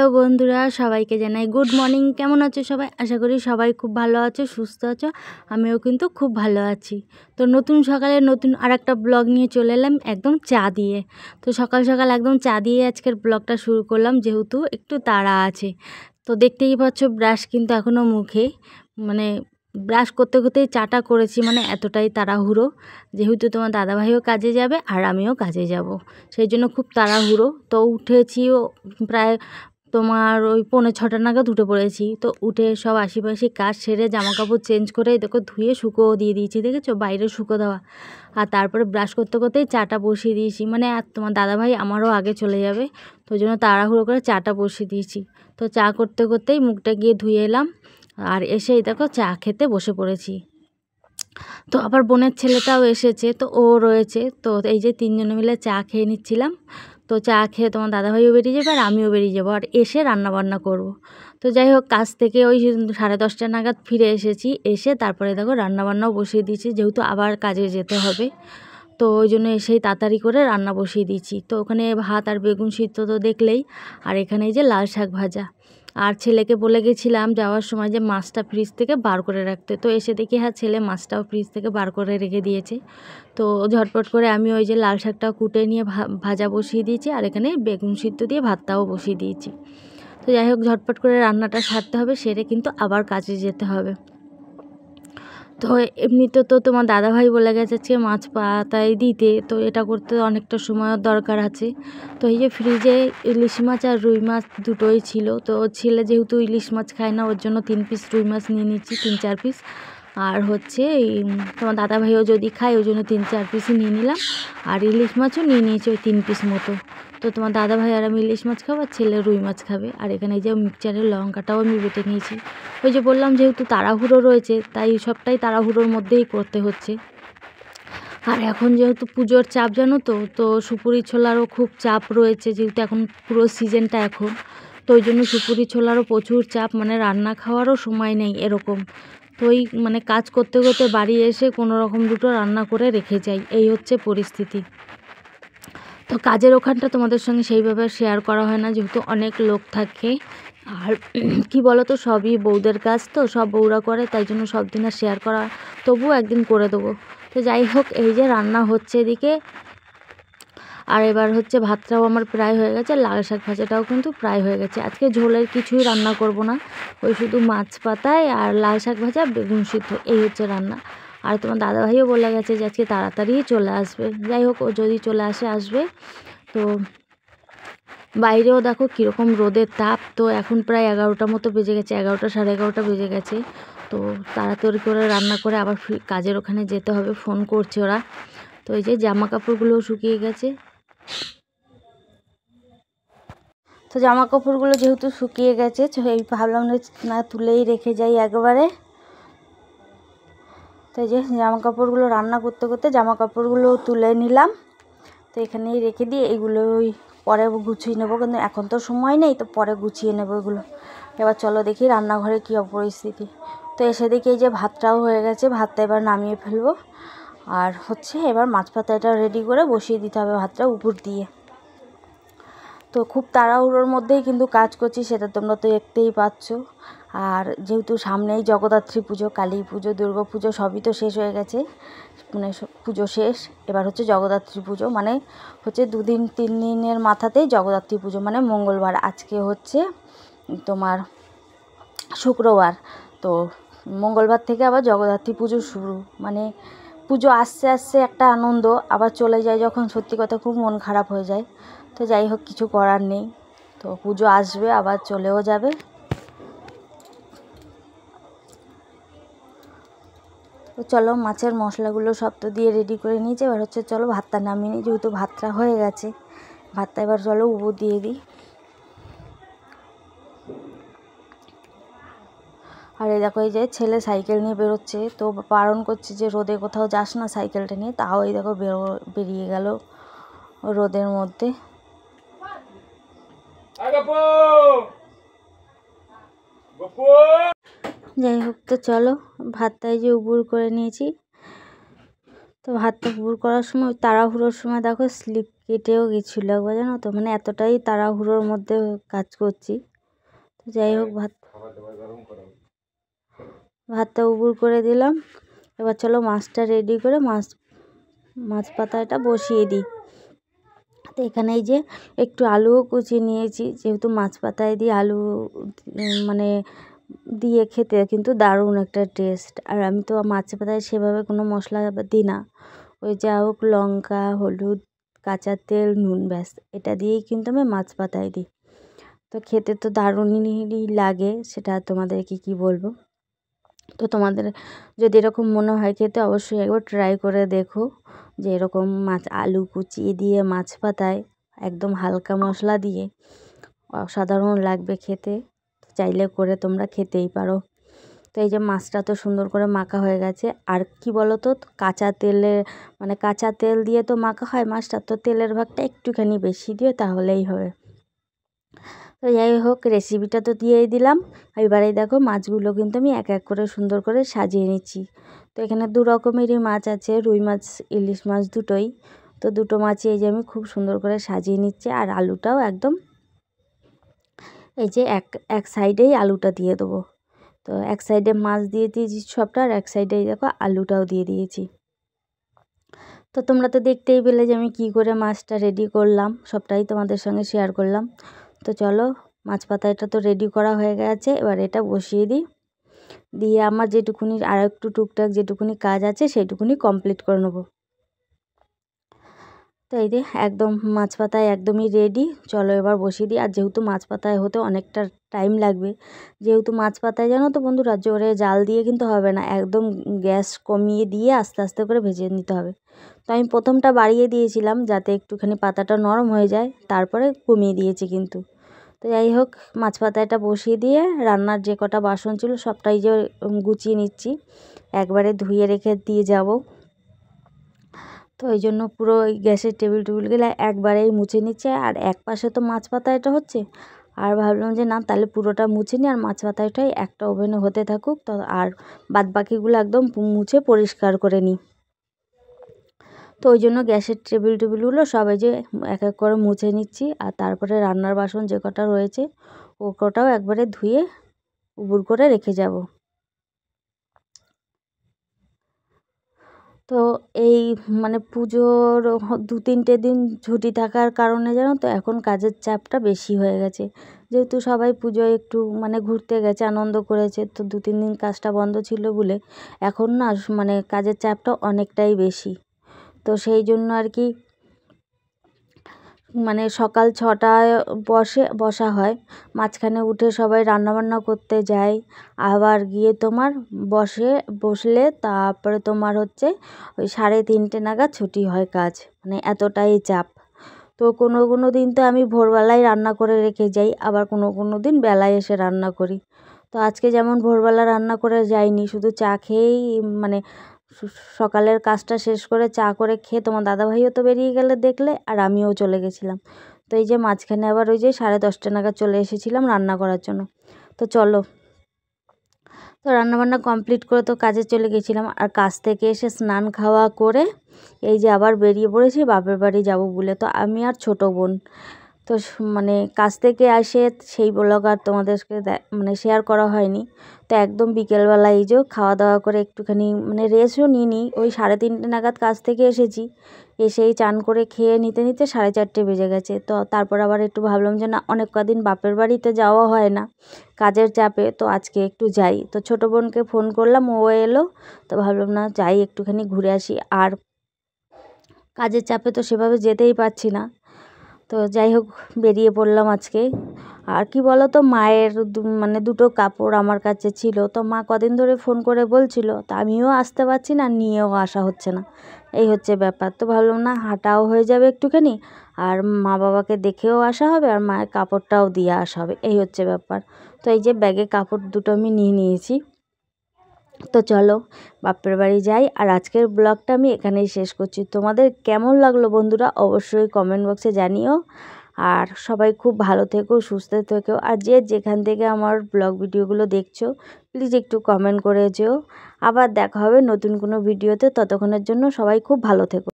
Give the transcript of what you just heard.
Hello বন্ধুরা, সবাইকে জানাই গুড মর্নিং। কেমন আছো সবাই? আশা করি সবাই খুব ভালো আছো, সুস্থ আছো। আমিও কিন্তু খুব ভালো আছি। তো নতুন সকালে নতুন আর একটা ব্লগ নিয়ে চলে এলাম একদম চা দিয়ে। তো সকাল সকাল একদম চা দিয়ে আজকের ব্লগটা শুরু করলাম, যেহেতু একটু তাড়া আছে। তো দেখতেই পাচ্ছ ব্রাশ কিন্তু এখনও মুখে, মানে ব্রাশ করতে করতেই চাটা করেছি, মানে এতটাই তাড়াহুড়ো। যেহেতু তোমার দাদাভাইও কাজে যাবে আর আমিও কাজে যাব, সেই জন্য খুব তাড়াহুড়ো। তো উঠেছিও প্রায় তোমার ওই 5:45 নাগাদ উঠে পড়েছি। তো উঠে সব আশিপাশি কাজ সেরে জামাকাপড় চেঞ্জ করে দেখো ধুয়ে শুকোও দিয়ে দিয়েছি, দেখেছো বাইরে শুকো দেওয়া। আর তারপরে ব্রাশ করতে করতেই চাটা বসিয়ে দিয়েছি, মানে আর তোমার দাদাভাই আমারও আগে চলে যাবে, তো ওই জন্য তাড়াহুড়ো করে চাটা বসিয়ে দিয়েছি। তো চা করতে করতেই মুখটা গিয়ে ধুয়ে এলাম, আর এসেই দেখো চা খেতে বসে পড়েছি। তো আবার বোনের ছেলেটাও এসেছে, তো ও রয়েছে। তো এই যে তিনজনে মিলে চা খেয়ে নিচ্ছিলাম। তো চা খেয়ে তোমার দাদাভাইও বেরিয়ে যাবে আর আমিও বেরিয়ে যাবো, আর এসে রান্নাবান্না করব। তো যাই হোক, কাজ থেকে ওই 10:30 নাগাদ ফিরে এসেছি। এসে তারপরে দেখো রান্নাবান্নাও বসিয়ে দিয়েছি, যেহেতু আবার কাজে যেতে হবে। তো ওই জন্য এসেই তাড়াতাড়ি করে রান্না বসিয়ে দিয়েছি। তো ওখানে ভাত আর বেগুন সিদ্ধ তো দেখলেই, আর এখানে এই যে লাল শাক ভাজা। আর ছেলেকে বলে গেছিলাম যাওয়ার সময় যে মাছটা ফ্রিজ থেকে বার করে রাখতে, তো এসে দেখি হ্যাঁ ছেলে মাছটাও ফ্রিজ থেকে বার করে রেখে দিয়েছে। তো ঝটপট করে আমি ওই যে লাল শাকটাও কুটে নিয়ে ভাজা বসিয়ে দিয়েছি, আর এখানে বেগুন সিদ্ধ দিয়ে ভাতটাও বসিয়ে দিয়েছি। তো যাই হোক, ঝটপট করে রান্নাটা সারতে হবে, সেরে কিন্তু আবার কাজে যেতে হবে। তো এমনিতে তো তোমার দাদাভাই বলে গেছে আজকে মাছ পাতায় দিতে, তো এটা করতে অনেকটা সময়ের দরকার আছে। তো এই যে ফ্রিজে ইলিশ মাছ আর রুই মাছ দুটোই ছিল। তো ছেলে যেহেতু ইলিশ মাছ খায় না, ওর জন্য 3 পিস রুই মাছ নিয়ে নিচ্ছি, 3-4 পিস। আর হচ্ছে তোমার দাদাভাইও যদি খায় ওই জন্য 3-4 পিসই নিয়ে নিলাম। আর ইলিশ মাছও নিয়ে নিয়েছি ওই 3 পিস মতো। তো তোমার দাদাভাই আর আমি ইলিশ মাছ খাবো, আর ছেলে রুই মাছ খাবে। আর এখানে এই যে মিক্সচারের লঙ্কাটাও আমি বেটে নিয়েছি। ওই যে বললাম যেহেতু তাড়াহুড়ো রয়েছে, তাই সবটাই তাড়াহুড়োর মধ্যেই করতে হচ্ছে। আর এখন যেহেতু পুজোর চাপ জানো তো, তো সুপুরি ছোলারও খুব চাপ রয়েছে, যেহেতু এখন পুরো সিজনটা এখন। তো ওই জন্য সুপুরি ছোলারও প্রচুর চাপ, মানে রান্না খাওয়ারও সময় নেই এরকম। তো ওই মানে কাজ করতে করতে বাড়ি এসে কোনো রকম দুটো রান্না করে রেখে যাই, এই হচ্ছে পরিস্থিতি। তো কাজের ওখানটা তোমাদের সঙ্গে সেইভাবে শেয়ার করা হয় না, যেহেতু অনেক লোক থাকে। আর কি বলো তো, সবই বউদের কাজ, তো সব বউরা করে, তাই জন্য সব দিন আর শেয়ার করা, তবুও একদিন করে দেবো। তো যাই হোক, এই যে রান্না হচ্ছে এদিকে। আর এবার হচ্ছে ভাতটাও আমার প্রায় হয়ে গেছে, লাল শাক ভাজাটাও কিন্তু প্রায় হয়ে গেছে। আজকে ঝোলের কিছুই রান্না করব না, ওই শুধু মাছ পাতায় আর লাল শাক ভাজা বেগুন সিদ্ধ, এই হচ্ছে রান্না। আর তোমার দাদাভাইও বলে গেছে যে আজকে তাড়াতাড়ি চলে আসবে। যাই হোক, ও যদি চলে আসবে। তো বাইরেও দেখো কীরকম রোদের তাপ। তো এখন প্রায় 11টা মতো বেজে গেছে, 11টা 11:30 বেজে গেছে। তো তাড়াতাড়ি করে রান্না করে আবার কাজের ওখানে যেতে হবে, ফোন করছে ওরা। তো এই যে জামা কাপড়গুলোও শুকিয়ে গেছে। তো জামা কাপড়গুলো যেহেতু শুকিয়ে গেছে, এই ভাবলাম না তুলেই রেখে যাই একবারে। তো এই যে জামা কাপড়গুলো রান্না করতে করতে জামা কাপড়গুলো তুলে নিলাম। তো এখানেই রেখে দিয়ে এগুলোই পরে গুছিয়ে নেবো, কিন্তু এখন তো সময় নেই, তো পরে গুছিয়ে নেবো এগুলো। এবার চলো দেখি রান্নাঘরে কী পরিস্থিতি। তো এসে দেখি এই যে ভাতটাও হয়ে গেছে, ভাতটা এবার নামিয়ে ফেলবো। আর হচ্ছে এবার মাছ পাতাটা রেডি করে বসিয়ে দিতে হবে ভাতটা উপর দিয়ে। তো খুব তাড়াহুড়োর মধ্যেই কিন্তু কাজ করছি, সেটা তোমরা তো দেখতেই পাচ্ছ। আর যেহেতু সামনেই জগদ্ধাত্রী পুজো, কালী পুজো, দুর্গা পুজো সবই তো শেষ হয়ে গেছে, মানে পুজো শেষ। এবার হচ্ছে জগদ্ধাত্রী পুজো, মানে হচ্ছে 2-3 দিনের মাথাতেই জগদ্ধাত্রী পুজো, মানে মঙ্গলবার। আজকে হচ্ছে তোমার শুক্রবার, তো মঙ্গলবার থেকে আবার জগদ্ধাত্রী পুজো শুরু। মানে পুজো আসতে আসতে একটা আনন্দ, আবার চলে যায় যখন সত্যি কথা খুব মন খারাপ হয়ে যায়। তো যাই হোক, কিছু করার নেই। তো পুজো আসবে আবার চলেও যাবে। তো চলো, মাছের মশলাগুলো সব তো দিয়ে রেডি করে নিয়েছি। এবার হচ্ছে চলো ভাতটা নামিয়ে নিই, যেহেতু ভাতটা হয়ে গেছে। ভাতটা এবার চলো উপর দিয়ে দিই। আর এই দেখো, এই যে ছেলে সাইকেল নিয়ে বেরোচ্ছে, তো বারণ করছে যে রোদে কোথাও যাস না সাইকেলটা নিয়ে, তাও এই দেখো বেরিয়ে গেল রোদের মধ্যে। যাই হোক, তো চলো ভাতটাই যে উবুর করে নিয়েছি। তো ভাতটা উবুর করার সময় তাড়াহুড়োর সময় দেখো স্লিপ কেটেও গেছিলো একবার, জানো তো, মানে এতটাই তাড়াহুড়োর মধ্যে কাজ করছি। যাই হোক ভাতটা উবুর করে দিলাম। এবার চলো মাছটা রেডি করে মাছ পাতাটা বসিয়ে দিই। তো এখানে এই যে একটু আলুও কুচিয়ে নিয়েছি, যেহেতু মাছ পাতায় দিয়ে আলু মানে দিয়ে খেতে কিন্তু দারুণ একটা টেস্ট। আর আমি তো মাছ পাতায় সেভাবে কোনো মশলা দিই না, ওই যা হোক লঙ্কা, হলুদ, কাঁচা তেল, নুন, ব্যাস এটা দিয়েই কিন্তু আমি মাছ পাতায় দিই। তো খেতে তো দারুণই লাগে, সেটা তোমাদেরকে কি বলবো। তো তোমাদের যদি এরকম মনে হয় খেতে, অবশ্যই একবার ট্রাই করে দেখো যে এরকম আলু কুচিয়ে দিয়ে মাছ পাতায় একদম হালকা মশলা দিয়ে অসাধারণ লাগবে খেতে। চাইলে করে তোমরা খেতেই পারো। তো এই যে মাছটা তো সুন্দর করে মাখা হয়ে গেছে। আর কি বলো তো, কাঁচা তেল দিয়ে তো মাখা হয় মাছটা, তো তেলের ভাগটা একটুখানি বেশি দিও তাহলেই হবে। তো যাই হোক, রেসিপিটা তো দিয়েই দিলাম। এবারে দেখো মাছগুলো কিন্তু আমি এক এক করে সুন্দর করে সাজিয়ে নিচ্ছি। তো এখানে দু রকমেরই মাছ আছে, রুই মাছ, ইলিশ মাছ দুটোই। তো দুটো মাছই এই যে আমি খুব সুন্দর করে সাজিয়ে নিচ্ছি। আর আলুটাও একদম এই যে এক সাইডেই আলুটা দিয়ে দেবো। তো এক সাইডে মাছ দিয়ে দিয়েছি সবটা, আর এক সাইডে দেখো আলুটাও দিয়ে দিয়েছি। তো তোমরা তো দেখতেই পেলে যে আমি কী করে মাছটা রেডি করলাম, সবটাই তোমাদের সঙ্গে শেয়ার করলাম। তো চলো, মাছ পাতাটা তো রেডি করা হয়ে গেছে, এবার এটা বসিয়ে দিয়ে আমার যেটুকুনি আর একটু টুকটাক যেটুকুনি কাজ আছে সেইটুকুনি কমপ্লিট করে নেবো। তো এই যে একদম মাছ পাতায় একদমই রেডি। চলো এবার বসিয়ে দিই। আর যেহেতু মাছ পাতায় হতে অনেকটা টাইম লাগবে, যেহেতু মাছ পাতায় জানো তো বন্ধুরা, জোরে জাল দিয়ে কিন্তু হবে না, একদম গ্যাস কমিয়ে দিয়ে আস্তে আস্তে করে ভেজে নিতে হবে। তো আমি প্রথমটা বাড়িয়ে দিয়েছিলাম যাতে একটুখানি পাতাটা নরম হয়ে যায়, তারপরে কমিয়ে দিয়েছি কিন্তু। তো যাই হোক, মাছ পাতাটা বসিয়ে দিয়ে রান্নার যে কটা বাসন ছিল সবটাই যে গুছিয়ে নিচ্ছি, একবারে ধুয়ে রেখে দিয়ে যাব। তো ওই জন্য পুরো ওই গ্যাসের টেবিলগুলো একবারেই মুছে নিচ্ছে। আর এক পাশে তো মাছ পাতাটা হচ্ছে, আর ভাবলাম যে না, তাহলে পুরোটা মুছে নিই আর মাছ পাতাটাই একটা ওভেনে হতে থাকুক। তো আর বাদ বাকিগুলো একদম মুছে পরিষ্কার করে নিই। তো ওই জন্য গ্যাসের টেবিলগুলো সবাই যে এক এক করে মুছে নিচ্ছি। আর তারপরে রান্নার বাসন যে কটা রয়েছে ও কটাও একবারে ধুয়ে উবুর করে রেখে যাব। তো এই পুজোর 2-3টে দিন ছুটি থাকার কারণে জানো তো এখন কাজের চাপটা বেশি হয়ে গেছে। যেহেতু সবাই পুজোয় একটু ঘুরতে গেছে, আনন্দ করেছে, তো 2-3 দিন কাজটা বন্ধ ছিল বলে এখন না কাজের চাপটা অনেকটাই বেশি। তো সেই জন্য আর কি সকাল 6টায় বসা হয়, মাঝখানে উঠে সবাই রান্নাবান্না করতে যায়, আবার গিয়ে তোমার বসলে তারপরে তোমার হচ্ছে ওই 3:30 নাগাদ ছুটি হয় কাজ, এতটাই চাপ। তো কোনো দিন তো আমি ভোরবেলায় রান্না করে রেখে যাই, আবার কোনো দিন বেলায় এসে রান্না করি। তো আজকে যেমন ভোরবেলা রান্না করে যাইনি, শুধু চা খেয়েই সকালের কাজটা শেষ করে চা করে খেয়ে তোমার দাদাভাইও তো বেরিয়ে গেলে দেখলে, আর আমিও চলে গেছিলাম। তো এই যে মাঝখানে আবার ওই যে 10:30 নাগাদ চলে এসেছিলাম রান্না করার জন্য। তো চলো, তো রান্নাবান্না কমপ্লিট করে তো কাজে চলে গেছিলাম। আর কাজ থেকে এসে স্নান খাওয়া করে এই যে আবার বেরিয়ে পড়েছি বাপের বাড়ি যাব বলে। তো আমি আর ছোটো বোন তো কাজ থেকে আসে সেই ব্লগ আর তোমাদেরকে শেয়ার করা হয়নি। তো একদম বিকেলবেলা এই যে খাওয়া দাওয়া করে একটুখানি রেস্টও নিই, ওই 3:30 নাগাদ কাজ থেকে এসেছি, এসেই চান করে খেয়ে নিতে 4:30 বেজে গেছে। তো তারপর আবার একটু ভাবলাম যে না, অনেক কদিন বাপের বাড়িতে যাওয়া হয় না কাজের চাপে, তো আজকে একটু যাই। তো ছোটো বোনকে ফোন করলাম, ও এলো। তো ভাবলাম না, যাই একটুখানি ঘুরে আসি। আর কাজের চাপে তো সেভাবে যেতেই পারছি না। তো যাই হোক, বেরিয়ে পড়লাম আজকে। আর কি বলো তো, মায়ের দুটো কাপড় আমার কাছে ছিল, তো মা কদিন ধরে ফোন করে বলছিল, তা আমিও আসতে পারছি না, নিয়েও আসা হচ্ছে না, এই হচ্ছে ব্যাপার। তো ভাবলাম না, হাঁটাও হয়ে যাবে একটুখানি, আর মা বাবাকে দেখেও আসা হবে, আর মায়ের কাপড়টাও দিয়ে আসা হবে, এই হচ্ছে ব্যাপার। তো এই যে ব্যাগে কাপড় দুটো আমি নিয়ে নিয়েছি। তো চলো বাপের বাড়ি যাই। আর আজকের ব্লগটা আমি এখানেই শেষ করছি। তোমাদের কেমন লাগলো বন্ধুরা অবশ্যই কমেন্ট বক্সে জানিও। আর সবাই খুব ভালো থেকো, সুস্থ থেকো। আর যে যেখান থেকে আমার ব্লগ ভিডিওগুলো দেখছো প্লিজ একটু কমেন্ট করে যেও। আবার দেখা হবে নতুন কোনো ভিডিওতে, ততক্ষণের জন্য সবাই খুব ভালো থেকো।